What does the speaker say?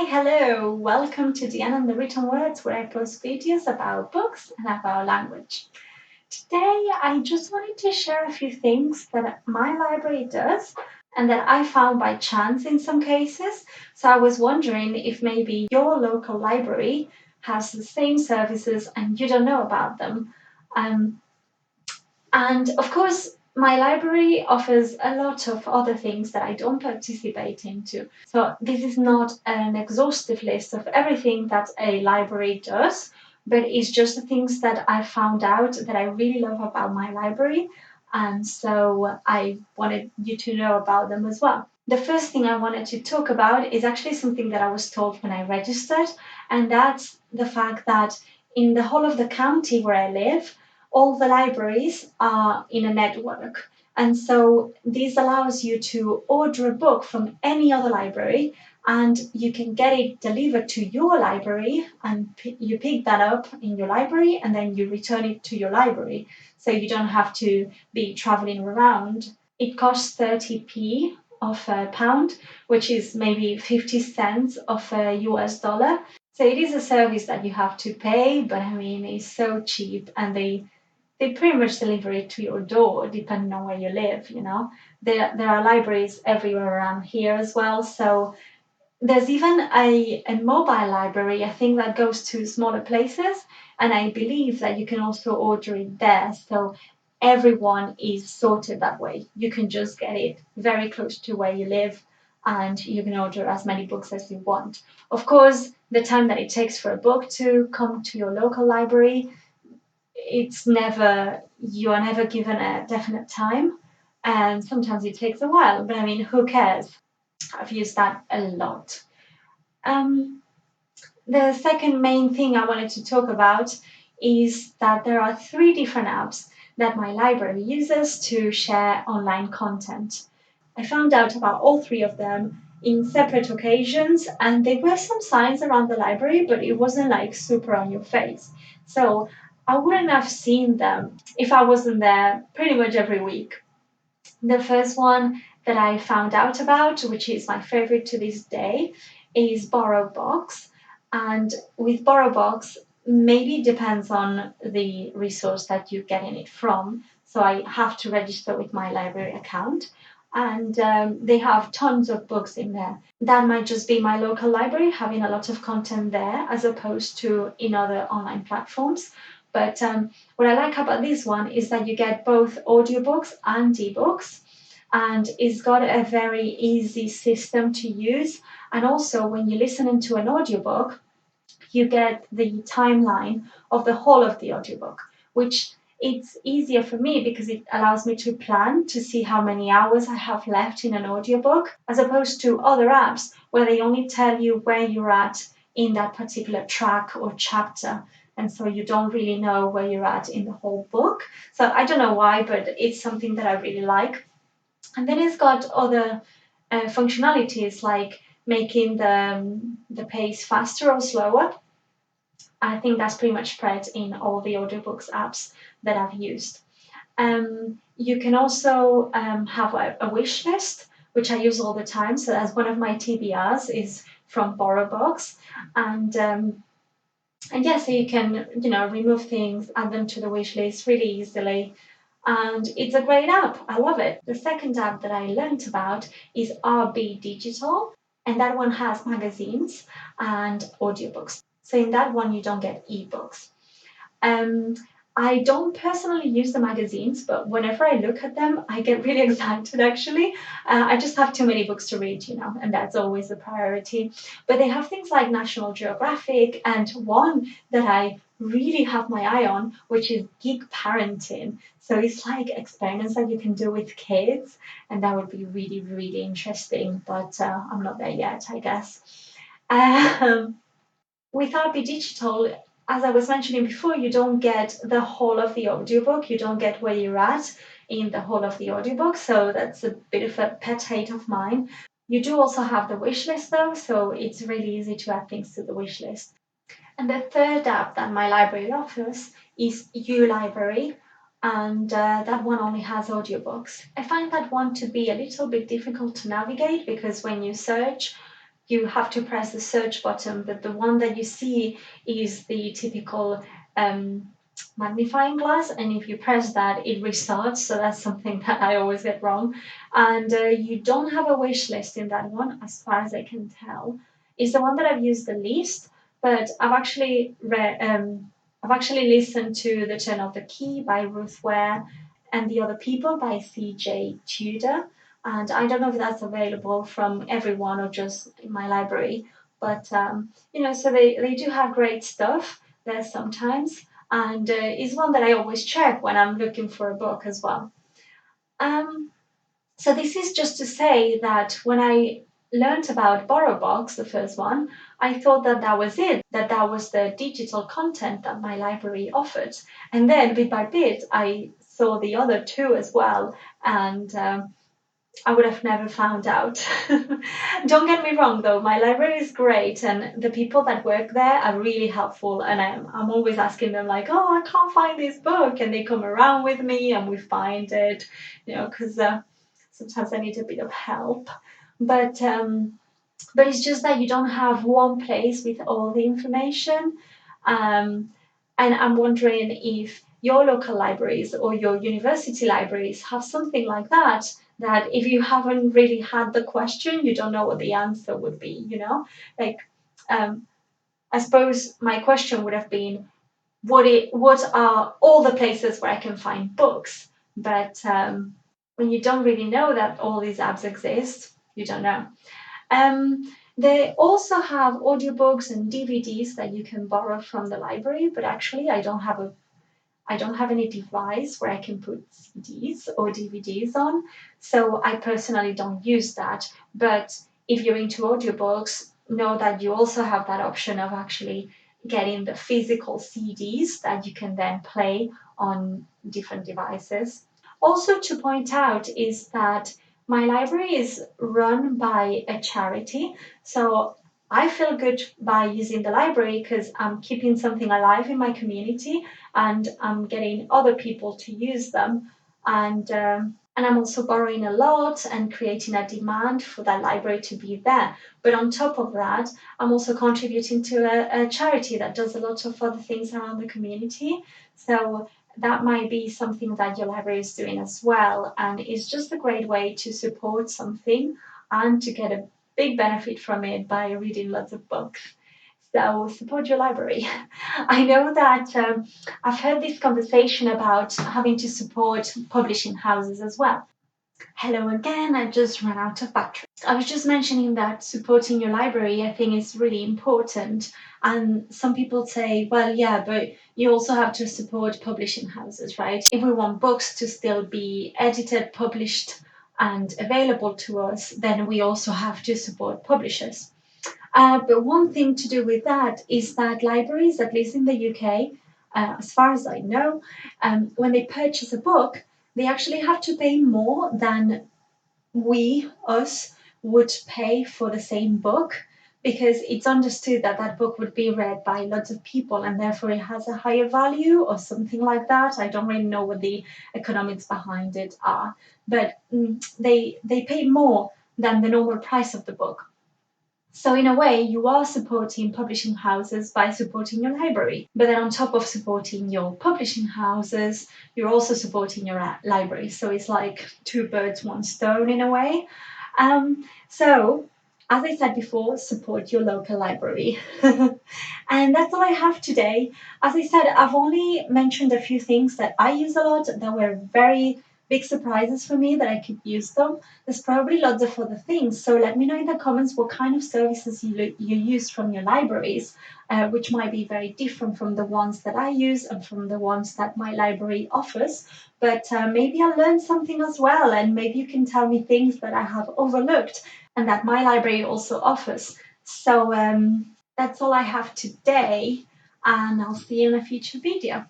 Hello, welcome to Diana and the Written Words, where I post videos about books and about language. Today, I just wanted to share a few things that my library does and that I found by chance in some cases. So I was wondering if maybe your local library has the same services and you don't know about them. Um, and of course, my library offers a lot of other things that I don't participate into. So this is not an exhaustive list of everything that a library does, but it's just the things that I found out that I really love about my library. And so I wanted you to know about them as well. The first thing I wanted to talk about is actually something that I was told when I registered, and that's the fact that in the whole of the county where I live, all the libraries are in a network. And so this allows you to order a book from any other library and you can get it delivered to your library and you pick that up in your library and then you return it to your library. So you don't have to be traveling around. It costs 30p of a pound, which is maybe 50 cents of a US dollar. So it is a service that you have to pay, but I mean, it's so cheap and they pretty much deliver it to your door depending on where you live, you know. There are libraries everywhere around here as well. So there's even a mobile library, I think, that goes to smaller places. And I believe that you can also order it there. So everyone is sorted that way. You can just get it very close to where you live and you can order as many books as you want. Of course, the time that it takes for a book to come to your local library, you are never given a definite time, and sometimes it takes a while, but I mean, who cares? I've used that a lot. um, the second main thing I wanted to talk about is that there are three different apps that my library uses to share online content. I found out about all three of them in separate occasions, and there were some signs around the library, but it wasn't like super on your face. So I wouldn't have seen them if I wasn't there pretty much every week. The first one that I found out about, which is my favorite to this day, is BorrowBox. And with BorrowBox, maybe it depends on the resource that you're getting it from. So I have to register with my library account. And they have tons of books in there. That might just be my local library having a lot of content there as opposed to in other online platforms. But what I like about this one is that you get both audiobooks and ebooks, and it's got a very easy system to use. And also, when you're listening to an audiobook, you get the timeline of the whole of the audiobook, which it's easier for me because it allows me to plan to see how many hours I have left in an audiobook, as opposed to other apps where they only tell you where you're at in that particular track or chapter. And so you don't really know where you're at in the whole book. So I don't know why, but it's something that I really like. And then it's got other functionalities like making the pace faster or slower. I think that's pretty much spread in all the audiobooks apps that I've used. You can also have a wish list, which I use all the time. So as one of my TBRs is from BorrowBox, and yeah, so you can remove things, add them to the wish list really easily, and it's a great app. I love it. The second app that I learned about is RB Digital, and that one has magazines and audiobooks. So in that one, you don't get ebooks. Um, I don't personally use the magazines, but whenever I look at them, I get really excited actually. I just have too many books to read, and that's always a priority. But they have things like National Geographic and one that I really have my eye on, which is Geek Parenting. So it's like experiments that you can do with kids, and that would be really, really interesting. But I'm not there yet, I guess. Um, with RB Digital, as I was mentioning before, you don't get the whole of the audiobook. You don't get where you're at in the whole of the audiobook. So that's a bit of a pet hate of mine. You do also have the wish list though, so it's really easy to add things to the wish list. And the third app that my library offers is uLibrary, and that one only has audiobooks. I find that one to be a little bit difficult to navigate because when you search, you have to press the search button, but the one that you see is the typical um, magnifying glass, and if you press that, it restarts. So that's something that I always get wrong. And you don't have a wish list in that one, as far as I can tell. It's the one that I've used the least, but I've actually listened to The Turn of the Key by Ruth Ware and The Other People by C.J. Tudor. And I don't know if that's available from everyone or just in my library. But, so they do have great stuff there sometimes. And it's one that I always check when I'm looking for a book as well. Um, so this is just to say that when I learned about BorrowBox, the first one, I thought that that was it, that that was the digital content that my library offered. And then bit by bit, I saw the other two as well. And I would have never found out. Don't get me wrong though, my library is great and the people that work there are really helpful, and I'm always asking them like, oh, I can't find this book, and they come around with me and we find it, because sometimes I need a bit of help. But it's just that you don't have one place with all the information. Um, and I'm wondering if your local libraries or your university libraries have something like that, that if you haven't really had the question, you don't know what the answer would be. Like, um, I suppose my question would have been, what are all the places where I can find books? But when you don't really know that all these apps exist, you don't know. They also have audiobooks and DVDs that you can borrow from the library, but actually I don't have any device where I can put CDs or DVDs on, so I personally don't use that. But if you're into audiobooks, know that you also have that option of actually getting the physical CDs that you can then play on different devices. Also, to point out is that my library is run by a charity, so I feel good by using the library because I'm keeping something alive in my community and I'm getting other people to use them. And I'm also borrowing a lot and creating a demand for that library to be there. But on top of that, I'm also contributing to a charity that does a lot of other things around the community. So that might be something that your library is doing as well. And it's just a great way to support something and to get a big benefit from it by reading lots of books. So support your library. I know that I've heard this conversation about having to support publishing houses as well. Hello again, I just ran out of battery. I was just mentioning that supporting your library, I think, is really important. And some people say, well, yeah, but you also have to support publishing houses, right? If we want books to still be edited, published, and available to us, then we also have to support publishers. But one thing to do with that is that libraries, at least in the UK, as far as I know, when they purchase a book, they actually have to pay more than us, would pay for the same book, because it's understood that that book would be read by lots of people and therefore it has a higher value or something like that. I don't really know what the economics behind it are, but they pay more than the normal price of the book. So in a way, you are supporting publishing houses by supporting your library. But then on top of supporting your publishing houses, you're also supporting your library. So it's like two birds, one stone in a way. So as I said before, support your local library. And that's all I have today. As I said, I've only mentioned a few things that I use a lot that were very big surprises for me that I could use them. There's probably lots of other things. So let me know in the comments what kind of services you use from your libraries, which might be very different from the ones that I use and from the ones that my library offers. But maybe I'll learn something as well, and maybe you can tell me things that I have overlooked and that my library also offers. So that's all I have today, and I'll see you in a future video.